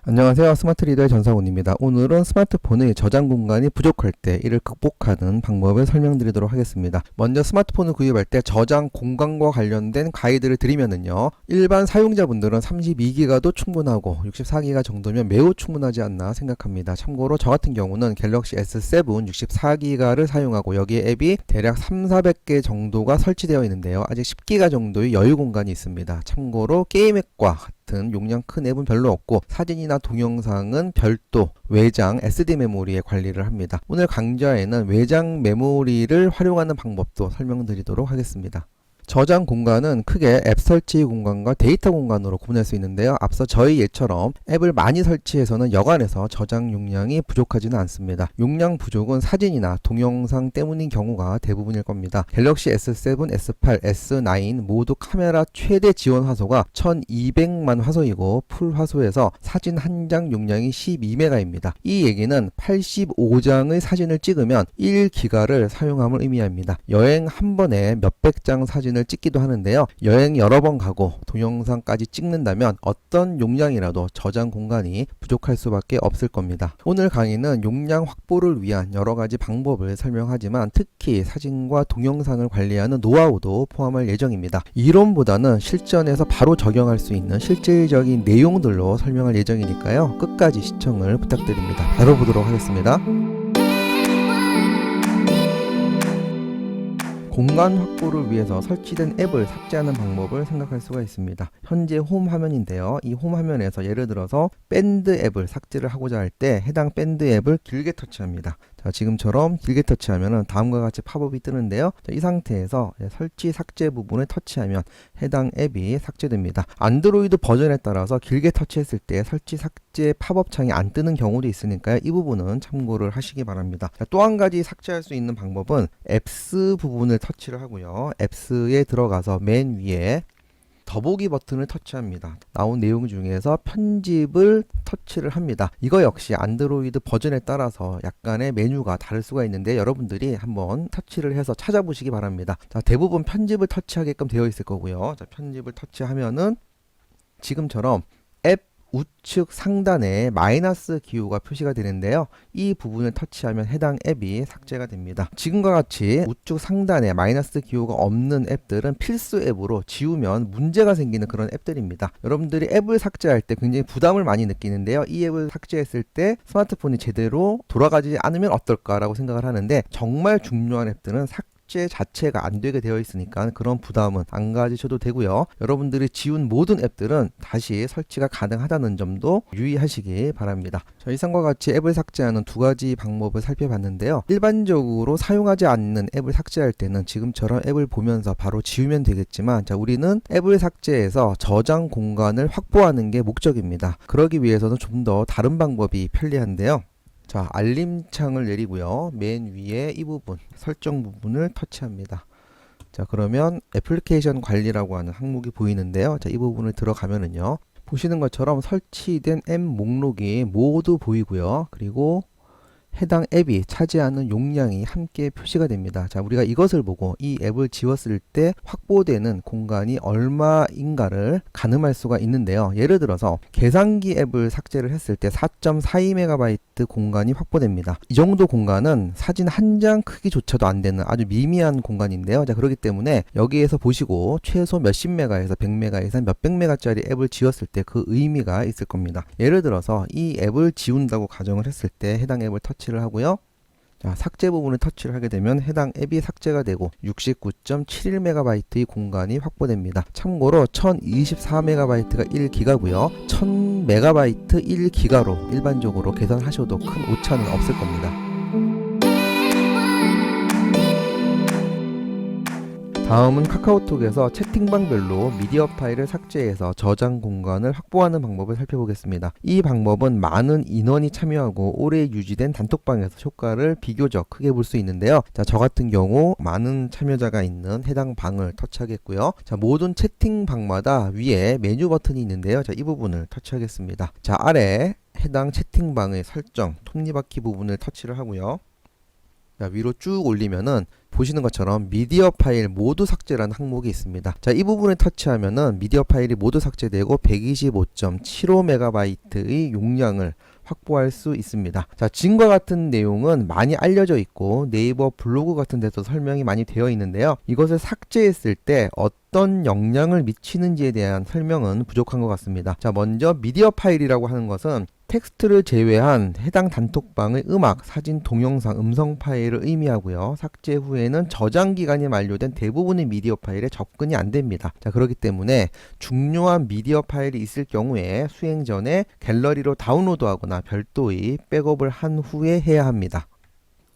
안녕하세요. 스마트 리더의 전상훈입니다. 오늘은 스마트폰의 저장 공간이 부족할 때 이를 극복하는 방법을 설명드리도록 하겠습니다. 먼저 스마트폰을 구입할 때 저장 공간과 관련된 가이드를 드리면은요. 일반 사용자분들은 32기가도 충분하고 64기가 정도면 매우 충분하지 않나 생각합니다. 참고로 저 같은 경우는 갤럭시 S7 64기가를 사용하고 여기에 앱이 대략 3,400개 정도가 설치되어 있는데요. 아직 10기가 정도의 여유 공간이 있습니다. 참고로 게임 앱과 같은 용량 큰 앱은 별로 없고 사진이나 동영상은 별도 외장 SD 메모리에 관리를 합니다. 오늘 강좌에는 외장 메모리를 활용하는 방법도 설명드리도록 하겠습니다. 저장 공간은 크게 앱 설치 공간과 데이터 공간으로 구분할 수 있는데요. 앞서 저희 예처럼 앱을 많이 설치해서는 여간해서 저장 용량이 부족하지는 않습니다. 용량 부족은 사진이나 동영상 때문인 경우가 대부분일 겁니다. 갤럭시 S7, S8, S9 모두 카메라 최대 지원 화소가 1200만 화소이고 풀 화소에서 사진 한 장 용량이 12메가입니다. 이 얘기는 85장의 사진을 찍으면 1기가를 사용함을 의미합니다. 여행 한 번에 몇백 장 사진을 찍기도 하는데요. 여행 여러 번 가고 동영상까지 찍는다면 어떤 용량이라도 저장 공간이 부족할 수밖에 없을 겁니다. 오늘 강의는 용량 확보를 위한 여러 가지 방법을 설명하지만 특히 사진과 동영상을 관리하는 노하우도 포함할 예정입니다. 이론보다는 실전에서 바로 적용할 수 있는 실질적인 내용들로 설명할 예정이니까요. 끝까지 시청을 부탁드립니다. 바로 보도록 하겠습니다. 공간 확보를 위해서 설치된 앱을 삭제하는 방법을 생각할 수가 있습니다. 현재 홈 화면인데요. 이 홈 화면에서 예를 들어서 밴드 앱을 삭제를 하고자 할 때 해당 밴드 앱을 길게 터치합니다. 자, 지금처럼 길게 터치하면 다음과 같이 팝업이 뜨는데요. 자, 이 상태에서 설치 삭제 부분을 터치하면 해당 앱이 삭제됩니다. 안드로이드 버전에 따라서 길게 터치했을 때 설치 삭제 팝업 창이 안 뜨는 경우도 있으니까요. 이 부분은 참고를 하시기 바랍니다. 또 한 가지 삭제할 수 있는 방법은 앱스 부분을 터치를 하고요. 앱스에 들어가서 맨 위에 더보기 버튼을 터치합니다. 나온 내용 중에서 편집을 터치를 합니다. 이거 역시 안드로이드 버전에 따라서 약간의 메뉴가 다를 수가 있는데 여러분들이 한번 터치를 해서 찾아보시기 바랍니다. 자, 대부분 편집을 터치하게끔 되어 있을 거고요. 자, 편집을 터치하면은 지금처럼 앱 우측 상단에 마이너스 기호가 표시가 되는데요. 이 부분을 터치하면 해당 앱이 삭제가 됩니다. 지금과 같이 우측 상단에 마이너스 기호가 없는 앱들은 필수 앱으로 지우면 문제가 생기는 그런 앱들입니다. 여러분들이 앱을 삭제할 때 굉장히 부담을 많이 느끼는데요. 이 앱을 삭제했을 때 스마트폰이 제대로 돌아가지 않으면 어떨까라고 생각을 하는데 정말 중요한 앱들은 삭제 자체가 안 되게 되어 있으니까 그런 부담은 안 가지셔도 되고요. 여러분들이 지운 모든 앱들은 다시 설치가 가능하다는 점도 유의하시기 바랍니다. 자, 이상과 같이 앱을 삭제하는 두 가지 방법을 살펴봤는데요. 일반적으로 사용하지 않는 앱을 삭제할 때는 지금처럼 앱을 보면서 바로 지우면 되겠지만 자, 우리는 앱을 삭제해서 저장 공간을 확보하는 게 목적입니다. 그러기 위해서는 좀 더 다른 방법이 편리한데요. 자, 알림창을 내리고요. 맨 위에 이 부분, 설정 부분을 터치합니다. 자, 그러면 애플리케이션 관리라고 하는 항목이 보이는데요. 자, 이 부분을 들어가면은요. 보시는 것처럼 설치된 앱 목록이 모두 보이고요. 그리고 해당 앱이 차지하는 용량이 함께 표시가 됩니다. 자, 우리가 이것을 보고 이 앱을 지웠을 때 확보되는 공간이 얼마인가를 가늠할 수가 있는데요. 예를 들어서 계산기 앱을 삭제를 했을 때 4.42MB 공간이 확보됩니다. 이 정도 공간은 사진 한 장 크기조차도 안 되는 아주 미미한 공간인데요. 자, 그렇기 때문에 여기에서 보시고 최소 몇십 메가에서 100메가 이상 몇백 메가짜리 앱을 지웠을 때 그 의미가 있을 겁니다. 예를 들어서 이 앱을 지운다고 가정을 했을 때 해당 앱을 터치를 하고요. 자, 삭제 부분을 터치를 하게 되면 해당 앱이 삭제가 되고 69.71MB의 공간이 확보됩니다. 참고로 1024MB가 1기가고요. 1000MB 1기가로 일반적으로 계산하셔도 큰 오차는 없을 겁니다. 다음은 카카오톡에서 채팅방별로 미디어 파일을 삭제해서 저장 공간을 확보하는 방법을 살펴보겠습니다. 이 방법은 많은 인원이 참여하고 오래 유지된 단톡방에서 효과를 비교적 크게 볼 수 있는데요. 자, 저 같은 경우 많은 참여자가 있는 해당 방을 터치하겠고요. 자, 모든 채팅방마다 위에 메뉴 버튼이 있는데요. 자, 이 부분을 터치하겠습니다. 자, 아래 해당 채팅방의 설정, 톱니바퀴 부분을 터치를 하고요. 자, 위로 쭉 올리면은 보시는 것처럼 미디어 파일 모두 삭제라는 항목이 있습니다. 자, 이 부분을 터치하면은 미디어 파일이 모두 삭제되고 125.75MB의 용량을 확보할 수 있습니다. 자, 지금과 같은 내용은 많이 알려져 있고 네이버 블로그 같은 데서 설명이 많이 되어 있는데요. 이것을 삭제했을 때 어떤 영향을 미치는지에 대한 설명은 부족한 것 같습니다. 자, 먼저 미디어 파일이라고 하는 것은 텍스트를 제외한 해당 단톡방의 음악, 사진, 동영상, 음성 파일을 의미하고요. 삭제 후에는 저장 기간이 만료된 대부분의 미디어 파일에 접근이 안 됩니다. 자, 그렇기 때문에 중요한 미디어 파일이 있을 경우에 수행 전에 갤러리로 다운로드하거나 별도의 백업을 한 후에 해야 합니다.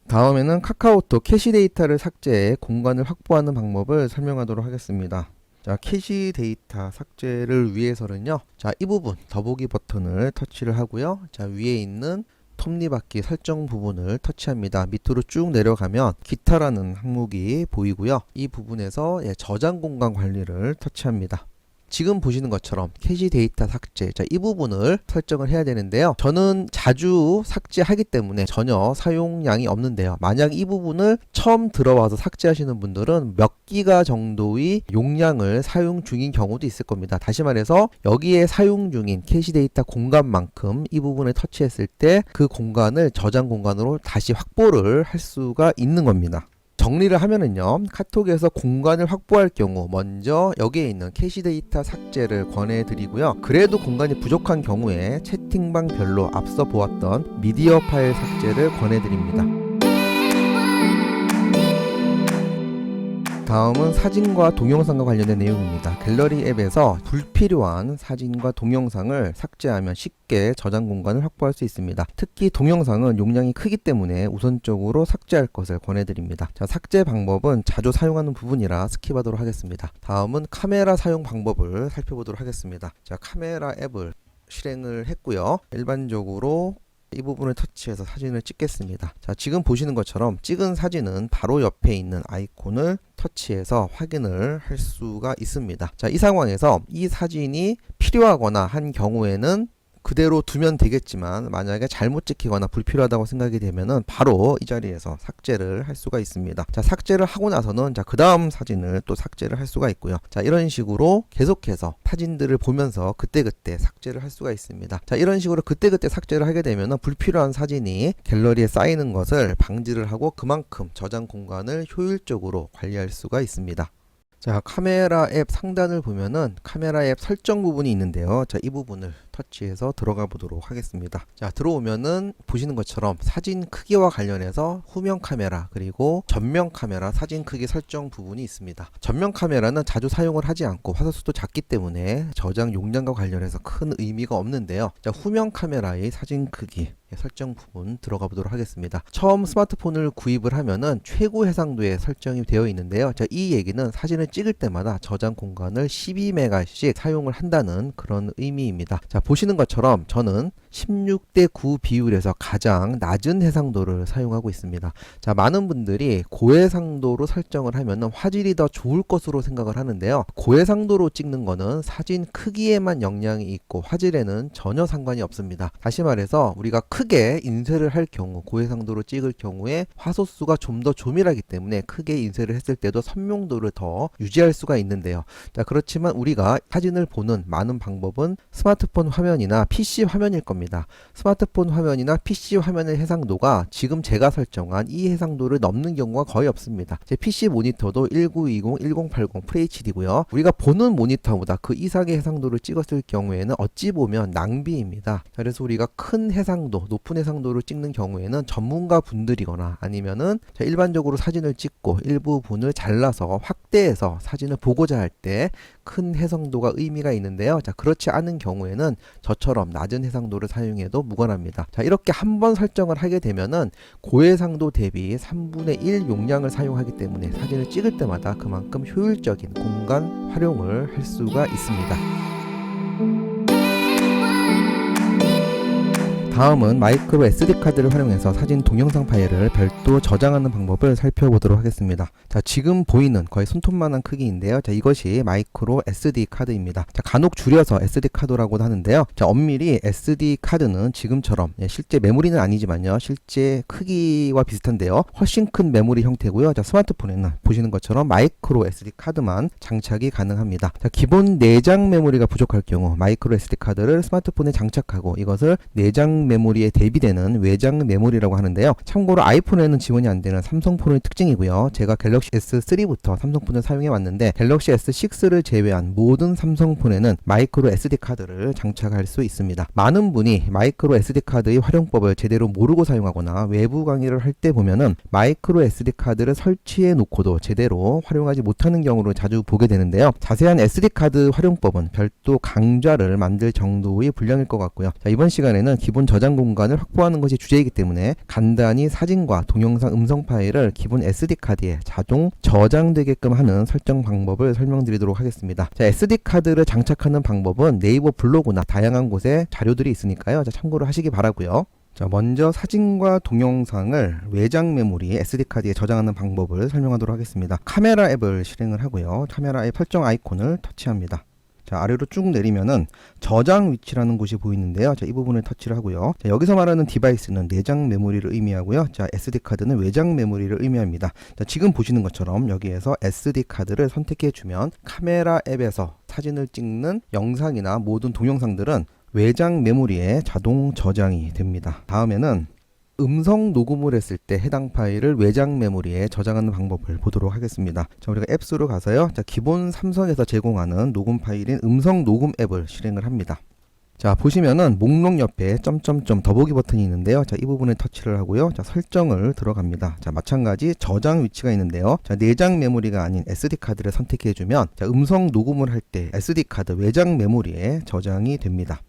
다음에는 카카오톡 캐시 데이터를 삭제해 공간을 확보하는 방법을 설명하도록 하겠습니다. 자, 캐시 데이터 삭제를 위해서는요. 자, 이 부분 더보기 버튼을 터치를 하고요. 자, 위에 있는 톱니바퀴 설정 부분을 터치합니다. 밑으로 쭉 내려가면 기타라는 항목이 보이고요. 이 부분에서 저장 공간 관리를 터치합니다. 지금 보시는 것처럼 캐시 데이터 삭제, 자, 이 부분을 설정을 해야 되는데요. 저는 자주 삭제하기 때문에 전혀 사용량이 없는데요. 만약 이 부분을 처음 들어와서 삭제하시는 분들은 몇 기가 정도의 용량을 사용 중인 경우도 있을 겁니다. 다시 말해서 여기에 사용 중인 캐시 데이터 공간만큼 이 부분을 터치했을 때 그 공간을 저장 공간으로 다시 확보를 할 수가 있는 겁니다. 정리를 하면은요, 카톡에서 공간을 확보할 경우 먼저 여기에 있는 캐시 데이터 삭제를 권해 드리고요. 그래도 공간이 부족한 경우에 채팅방별로 앞서 보았던 미디어 파일 삭제를 권해 드립니다. 다음은 사진과 동영상과 관련된 내용입니다. 갤러리 앱에서 불필요한 사진과 동영상을 삭제하면 쉽게 저장 공간을 확보할 수 있습니다. 특히 동영상은 용량이 크기 때문에 우선적으로 삭제할 것을 권해드립니다. 자, 삭제 방법은 자주 사용하는 부분이라 스킵하도록 하겠습니다. 다음은 카메라 사용 방법을 살펴보도록 하겠습니다. 자, 카메라 앱을 실행을 했고요. 일반적으로 이 부분을 터치해서 사진을 찍겠습니다. 자, 지금 보시는 것처럼 찍은 사진은 바로 옆에 있는 아이콘을 터치해서 확인을 할 수가 있습니다. 자, 이 상황에서 이 사진이 필요하거나 한 경우에는 그대로 두면 되겠지만 만약에 잘못 찍히거나 불필요하다고 생각이 되면은 바로 이 자리에서 삭제를 할 수가 있습니다. 자, 삭제를 하고 나서는 자, 그 다음 사진을 또 삭제를 할 수가 있고요. 자, 이런 식으로 계속해서 사진들을 보면서 그때그때 삭제를 할 수가 있습니다. 자, 이런 식으로 그때그때 삭제를 하게 되면은 불필요한 사진이 갤러리에 쌓이는 것을 방지를 하고 그만큼 저장 공간을 효율적으로 관리할 수가 있습니다. 자, 카메라 앱 상단을 보면은 카메라 앱 설정 부분이 있는데요. 자, 이 부분을 터치해서 들어가 보도록 하겠습니다. 자, 들어오면은 보시는 것처럼 사진 크기와 관련해서 후면 카메라 그리고 전면 카메라 사진 크기 설정 부분이 있습니다. 전면 카메라는 자주 사용을 하지 않고 화소수도 작기 때문에 저장 용량과 관련해서 큰 의미가 없는데요. 자, 후면 카메라의 사진 크기 설정 부분 들어가 보도록 하겠습니다. 처음 스마트폰을 구입을 하면은 최고 해상도에 설정이 되어 있는데요. 자, 이 얘기는 사진을 찍을 때마다 저장 공간을 12메가씩 사용을 한다는 그런 의미입니다. 자, 보시는 것처럼 저는 16:9 비율에서 가장 낮은 해상도를 사용하고 있습니다. 자, 많은 분들이 고해상도로 설정을 하면은 화질이 더 좋을 것으로 생각을 하는데요. 고해상도로 찍는 거는 사진 크기에만 영향이 있고 화질에는 전혀 상관이 없습니다. 다시 말해서 우리가 크게 인쇄를 할 경우 고해상도로 찍을 경우에 화소수가 좀 더 조밀하기 때문에 크게 인쇄를 했을 때도 선명도를 더 유지할 수가 있는데요. 자, 그렇지만 우리가 사진을 보는 많은 방법은 스마트폰 화면이나 PC 화면일 겁니다. 스마트폰 화면이나 PC 화면의 해상도가 지금 제가 설정한 이 해상도를 넘는 경우가 거의 없습니다. 제 PC 모니터도 1920, 1080 FHD고요. 우리가 보는 모니터보다 그 이상의 해상도를 찍었을 경우에는 어찌 보면 낭비입니다. 그래서 우리가 큰 해상도, 높은 해상도를 찍는 경우에는 전문가 분들이거나 아니면은 일반적으로 사진을 찍고 일부분을 잘라서 확대해서 사진을 보고자 할 때 큰 해상도가 의미가 있는데요. 자, 그렇지 않은 경우에는 저처럼 낮은 해상도를 사용해도 무관합니다. 자, 이렇게 한번 설정을 하게 되면은 고해상도 대비 3분의 1 용량을 사용하기 때문에 사진을 찍을 때마다 그만큼 효율적인 공간 활용을 할 수가 있습니다. 다음은 마이크로 SD카드를 활용해서 사진 동영상 파일을 별도 저장하는 방법을 살펴보도록 하겠습니다. 자, 지금 보이는 거의 손톱만한 크기인데요. 자, 이것이 마이크로 SD카드입니다. 자, 간혹 줄여서 SD카드라고도 하는데요. 자, 엄밀히 SD카드는 지금처럼 실제 메모리는 아니지만요. 실제 크기와 비슷한데요. 훨씬 큰 메모리 형태고요. 자, 스마트폰에는 보시는 것처럼 마이크로 SD카드만 장착이 가능합니다. 자, 기본 내장 메모리가 부족할 경우 마이크로 SD카드를 스마트폰에 장착하고 이것을 내장 메모리에 대비되는 외장 메모리라고 하는데요. 참고로 아이폰에는 지원이 안 되는 삼성폰의 특징이고요. 제가 갤럭시 S3부터 삼성폰을 사용해 왔는데 갤럭시 S6를 제외한 모든 삼성폰에는 마이크로 SD카드를 장착할 수 있습니다. 많은 분이 마이크로 SD카드의 활용법을 제대로 모르고 사용하거나 외부 강의를 할 때 보면은 마이크로 SD카드를 설치해 놓고도 제대로 활용하지 못하는 경우를 자주 보게 되는데요. 자세한 SD카드 활용법은 별도 강좌를 만들 정도의 분량일 것 같고요. 자, 이번 시간에는 기본 저장 공간을 확보하는 것이 주제이기 때문에 간단히 사진과 동영상 음성 파일을 기본 SD카드에 자동 저장되게끔 하는 설정 방법을 설명드리도록 하겠습니다. 자, SD카드를 장착하는 방법은 네이버 블로그나 다양한 곳에 자료들이 있으니까요. 자, 참고로 하시기 바라고요. 자, 먼저 사진과 동영상을 외장 메모리 SD카드에 저장하는 방법을 설명하도록 하겠습니다. 카메라 앱을 실행을 하고요. 카메라 앱 설정 아이콘을 터치합니다. 자, 아래로 쭉 내리면은 저장 위치라는 곳이 보이는데요. 자, 이 부분을 터치를 하고요. 자, 여기서 말하는 디바이스는 내장 메모리를 의미하고요. 자, SD카드는 외장 메모리를 의미합니다. 자, 지금 보시는 것처럼 여기에서 SD카드를 선택해 주면 카메라 앱에서 사진을 찍는 영상이나 모든 동영상들은 외장 메모리에 자동 저장이 됩니다. 다음에는 음성 녹음을 했을 때 해당 파일을 외장 메모리에 저장하는 방법을 보도록 하겠습니다. 자, 우리가 앱수로 가서요. 자, 기본 삼성에서 제공하는 녹음 파일인 음성 녹음 앱을 실행을 합니다. 자, 보시면은 목록 옆에 점점점 더보기 버튼이 있는데요. 자, 이 부분에 터치를 하고요. 자, 설정을 들어갑니다. 자, 마찬가지 저장 위치가 있는데요. 자, 내장 메모리가 아닌 SD카드를 선택해 주면 자, 음성 녹음을 할 때 SD카드 외장 메모리에 저장이 됩니다.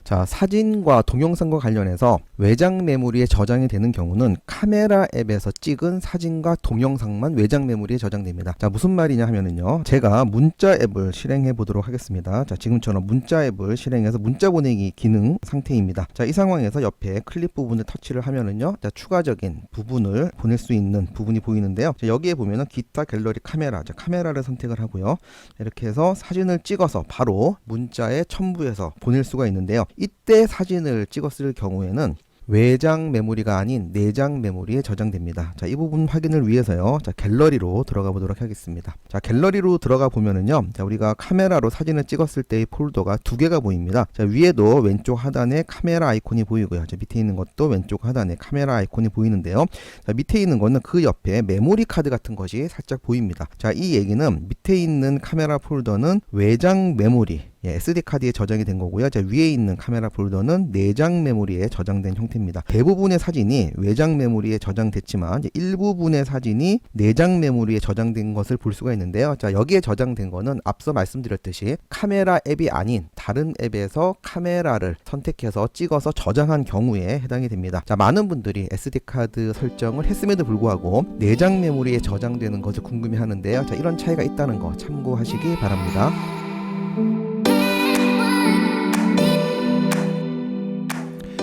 자, 사진과 동영상과 관련해서 외장 메모리에 저장이 되는 경우는 카메라 앱에서 찍은 사진과 동영상만 외장 메모리에 저장됩니다. 자, 무슨 말이냐 하면은요. 제가 문자 앱을 실행해 보도록 하겠습니다. 자, 지금처럼 문자 앱을 실행해서 문자 보내기 기능 상태입니다. 자, 이 상황에서 옆에 클립 부분을 터치를 하면은요. 자, 추가적인 부분을 보낼 수 있는 부분이 보이는데요. 자, 여기에 보면은 기타 갤러리 카메라. 자, 카메라를 선택을 하고요. 이렇게 해서 사진을 찍어서 바로 문자에 첨부해서 보낼 수가 있는데요. 이때 사진을 찍었을 경우에는 외장 메모리가 아닌 내장 메모리에 저장됩니다. 자, 이 부분 확인을 위해서요. 자, 갤러리로 들어가 보도록 하겠습니다. 자, 갤러리로 들어가 보면은요. 자, 우리가 카메라로 사진을 찍었을 때의 폴더가 두 개가 보입니다. 자, 위에도 왼쪽 하단에 카메라 아이콘이 보이고요. 자, 밑에 있는 것도 왼쪽 하단에 카메라 아이콘이 보이는데요. 자, 밑에 있는 거는 그 옆에 메모리 카드 같은 것이 살짝 보입니다. 자, 이 얘기는 밑에 있는 카메라 폴더는 외장 메모리 SD카드에 저장이 된 거고요. 자, 위에 있는 카메라 폴더는 내장 메모리에 저장된 형태입니다. 대부분의 사진이 외장 메모리에 저장됐지만 일부분의 사진이 내장 메모리에 저장된 것을 볼 수가 있는데요. 자, 여기에 저장된 거는 앞서 말씀드렸듯이 카메라 앱이 아닌 다른 앱에서 카메라를 선택해서 찍어서 저장한 경우에 해당이 됩니다. 자, 많은 분들이 SD카드 설정을 했음에도 불구하고 내장 메모리에 저장되는 것을 궁금해 하는데요. 자, 이런 차이가 있다는 거 참고하시기 바랍니다.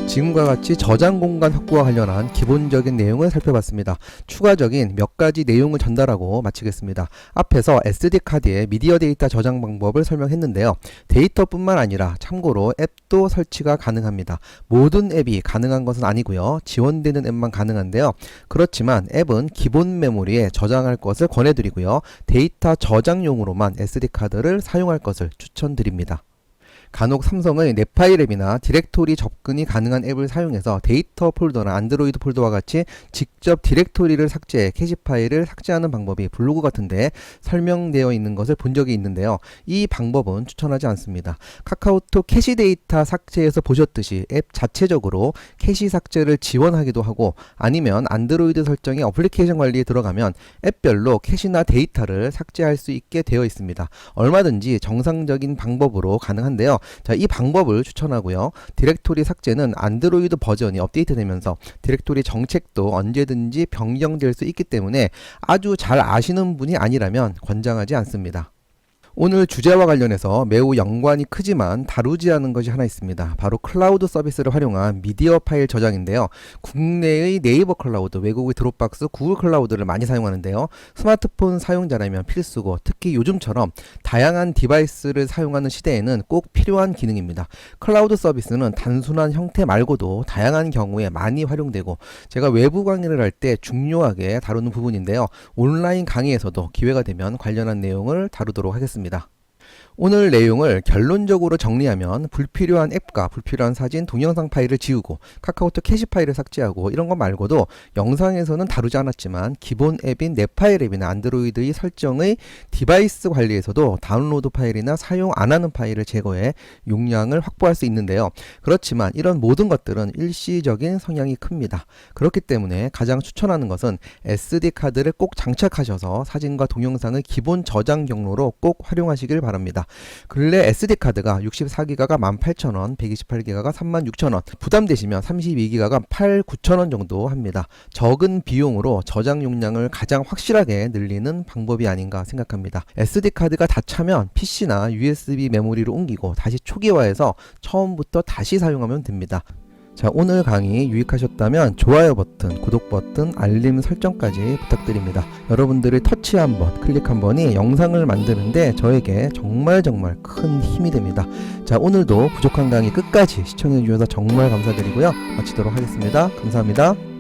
지금과 같이 저장 공간 확보와 관련한 기본적인 내용을 살펴봤습니다. 추가적인 몇 가지 내용을 전달하고 마치겠습니다. 앞에서 SD카드의 미디어 데이터 저장 방법을 설명했는데요. 데이터뿐만 아니라 참고로 앱도 설치가 가능합니다. 모든 앱이 가능한 것은 아니고요. 지원되는 앱만 가능한데요. 그렇지만 앱은 기본 메모리에 저장할 것을 권해드리고요. 데이터 저장용으로만 SD카드를 사용할 것을 추천드립니다. 간혹 삼성의 내 파일 앱이나 디렉토리 접근이 가능한 앱을 사용해서 데이터 폴더나 안드로이드 폴더와 같이 직접 디렉토리를 삭제, 캐시 파일을 삭제하는 방법이 블로그 같은데 설명되어 있는 것을 본 적이 있는데요. 이 방법은 추천하지 않습니다. 카카오톡 캐시 데이터 삭제에서 보셨듯이 앱 자체적으로 캐시 삭제를 지원하기도 하고 아니면 안드로이드 설정의 어플리케이션 관리에 들어가면 앱별로 캐시나 데이터를 삭제할 수 있게 되어 있습니다. 얼마든지 정상적인 방법으로 가능한데요. 자, 이 방법을 추천하고요. 디렉토리 삭제는 안드로이드 버전이 업데이트되면서 디렉토리 정책도 언제든지 변경될 수 있기 때문에 아주 잘 아시는 분이 아니라면 권장하지 않습니다. 오늘 주제와 관련해서 매우 연관이 크지만 다루지 않은 것이 하나 있습니다. 바로 클라우드 서비스를 활용한 미디어 파일 저장인데요. 국내의 네이버 클라우드, 외국의 드롭박스, 구글 클라우드를 많이 사용하는데요. 스마트폰 사용자라면 필수고, 특히 요즘처럼 다양한 디바이스를 사용하는 시대에는 꼭 필요한 기능입니다. 클라우드 서비스는 단순한 형태 말고도 다양한 경우에 많이 활용되고, 제가 외부 강의를 할 때 중요하게 다루는 부분인데요. 온라인 강의에서도 기회가 되면 관련한 내용을 다루도록 하겠습니다. 오늘 내용을 결론적으로 정리하면 불필요한 앱과 불필요한 사진, 동영상 파일을 지우고 카카오톡 캐시 파일을 삭제하고 이런 것 말고도 영상에서는 다루지 않았지만 기본 앱인 넷파일 앱이나 안드로이드의 설정의 디바이스 관리에서도 다운로드 파일이나 사용 안 하는 파일을 제거해 용량을 확보할 수 있는데요. 그렇지만 이런 모든 것들은 일시적인 성향이 큽니다. 그렇기 때문에 가장 추천하는 것은 SD카드를 꼭 장착하셔서 사진과 동영상의 기본 저장 경로로 꼭 활용하시길 바랍니다. 근래 SD카드가 64기가가 18,000원, 128기가가 36,000원, 부담되시면 32기가가 8,9,000원 정도 합니다. 적은 비용으로 저장 용량을 가장 확실하게 늘리는 방법이 아닌가 생각합니다. SD카드가 다 차면 PC나 USB 메모리로 옮기고 다시 초기화해서 처음부터 다시 사용하면 됩니다. 자, 오늘 강의 유익하셨다면 좋아요 버튼, 구독 버튼, 알림 설정까지 부탁드립니다. 여러분들의 터치 한번, 클릭 한번이 영상을 만드는데 저에게 정말 큰 힘이 됩니다. 자, 오늘도 부족한 강의 끝까지 시청해 주셔서 정말 감사드리고요. 마치도록 하겠습니다. 감사합니다.